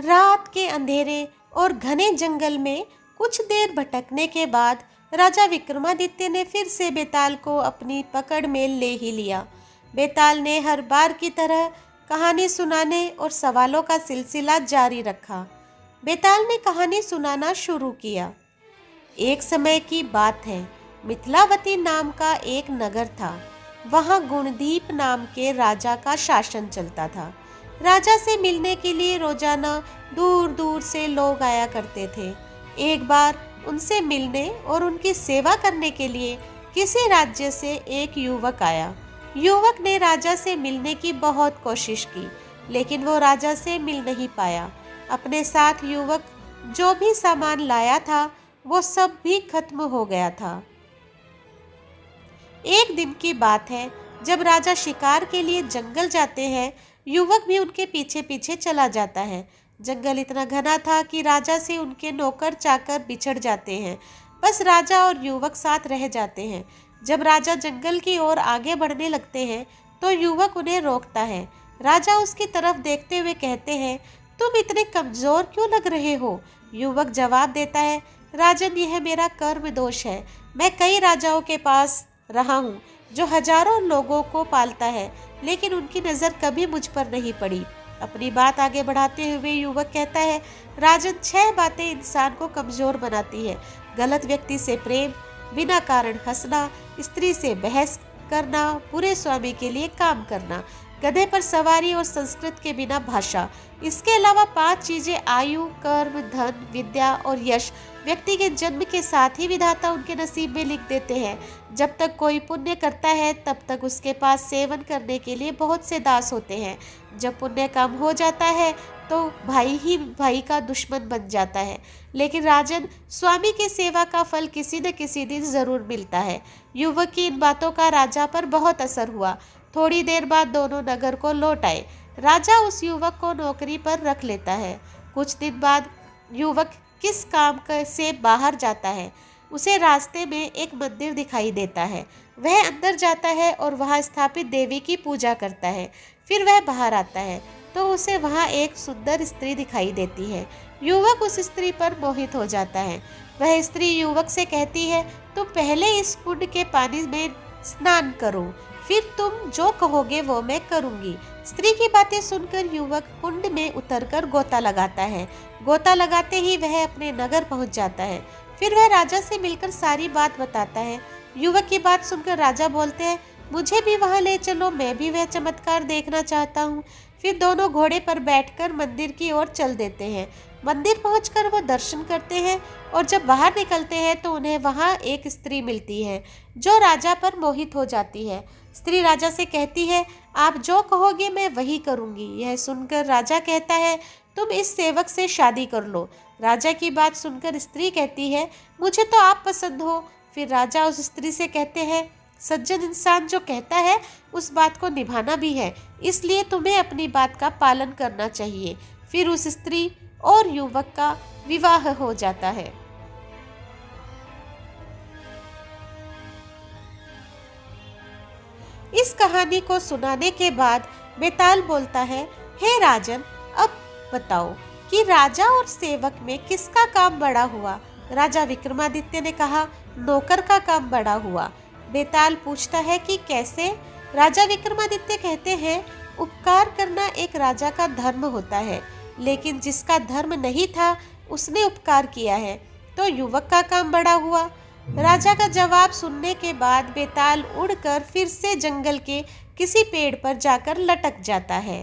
रात के अंधेरे और घने जंगल में कुछ देर भटकने के बाद राजा विक्रमादित्य ने फिर से बेताल को अपनी पकड़ में ले ही लिया। बेताल ने हर बार की तरह कहानी सुनाने और सवालों का सिलसिला जारी रखा। बेताल ने कहानी सुनाना शुरू किया। एक समय की बात है, मिथिलावती नाम का एक नगर था। वहाँ गुणदीप नाम के राजा का शासन चलता था। राजा से मिलने के लिए रोजाना दूर दूर से लोग आया करते थे। एक बार उनसे मिलने और उनकी सेवा करने के लिए किसी राज्य से एक युवक आया। युवक ने राजा से मिलने की बहुत कोशिश की, लेकिन वो राजा से मिल नहीं पाया। अपने साथ युवक जो भी सामान लाया था वो सब भी खत्म हो गया था। एक दिन की बात है, जब राजा शिकार के लिए जंगल जाते हैं, युवक भी उनके पीछे पीछे चला जाता है। जंगल इतना घना था कि राजा से उनके नौकर चाकर बिछड़ जाते हैं। बस राजा और युवक साथ रह जाते हैं। जब राजा जंगल की ओर आगे बढ़ने लगते हैं तो युवक उन्हें रोकता है। राजा उसकी तरफ देखते हुए कहते हैं, तुम इतने कमजोर क्यों लग रहे हो? युवक जवाब देता है, राजन, यह मेरा कर्म दोष है। मैं कई राजाओं के पास रहा हूँ जो हजारों लोगों को पालता है, लेकिन उनकी नज़र कभी मुझ पर नहीं पड़ी। अपनी बात आगे बढ़ाते हुए युवक कहता है, राजन, 6 बातें इंसान को कमज़ोर बनाती है। गलत व्यक्ति से प्रेम, बिना कारण हंसना, स्त्री से बहस करना, बुरे स्वामी के लिए काम करना, गधे पर सवारी और संस्कृत के बिना भाषा। इसके अलावा 5 चीज़ें आयु, कर्म, धन, विद्या और यश व्यक्ति के जन्म के साथ ही विधाता उनके नसीब में लिख देते हैं। जब तक कोई पुण्य करता है तब तक उसके पास सेवन करने के लिए बहुत से दास होते हैं। जब पुण्य कम हो जाता है तो भाई ही भाई का दुश्मन बन जाता है। लेकिन राजन, स्वामी की सेवा का फल किसी न किसी दिन जरूर मिलता है। युवक की इन बातों का राजा पर बहुत असर हुआ। थोड़ी देर बाद दोनों नगर को लौट आए। राजा उस युवक को नौकरी पर रख लेता है। कुछ दिन बाद युवक किस काम से बाहर जाता है, उसे रास्ते में एक मंदिर दिखाई देता है। वह अंदर जाता है और वहां स्थापित देवी की पूजा करता है। फिर वह बाहर आता है तो उसे वहां एक सुंदर स्त्री दिखाई देती है। युवक उस स्त्री पर मोहित हो जाता है। वह स्त्री युवक से कहती है, तुम पहले इस कुंड के पानी में स्नान करो, फिर तुम जो कहोगे वो मैं करूंगी। स्त्री की बातें सुनकर युवक कुंड में उतरकर गोता लगाता है। गोता लगाते ही वह अपने नगर पहुंच जाता है। फिर वह राजा से मिलकर सारी बात बताता है। युवक की बात सुनकर राजा बोलते हैं, मुझे भी वहां ले चलो, मैं भी वह चमत्कार देखना चाहता हूँ। फिर दोनों घोड़े पर बैठकर मंदिर की ओर चल देते हैं। मंदिर पहुंचकर वो दर्शन करते हैं और जब बाहर निकलते हैं तो उन्हें वहां एक स्त्री मिलती है जो राजा पर मोहित हो जाती है। स्त्री राजा से कहती है, आप जो कहोगे मैं वही करूंगी। यह सुनकर राजा कहता है, तुम इस सेवक से शादी कर लो। राजा की बात सुनकर स्त्री कहती है, मुझे तो आप पसंद हो। फिर राजा उस स्त्री से कहते हैं, सज्जन इंसान जो कहता है उस बात को निभाना भी है, इसलिए तुम्हें अपनी बात का पालन करना चाहिए। फिर उस स्त्री और युवक का विवाह हो जाता है। इस कहानी को सुनाने के बाद बेताल बोलता है, हे राजन, अब बताओ कि राजा और सेवक में किसका काम बड़ा हुआ? राजा विक्रमादित्य ने कहा, नौकर का काम बड़ा हुआ। बेताल पूछता है कि कैसे? राजा विक्रमादित्य कहते हैं, उपकार करना एक राजा का धर्म होता है, लेकिन जिसका धर्म नहीं था उसने उपकार किया है, तो युवक का काम बड़ा हुआ। राजा का जवाब सुनने के बाद बेताल उड़कर फिर से जंगल के किसी पेड़ पर जाकर लटक जाता है।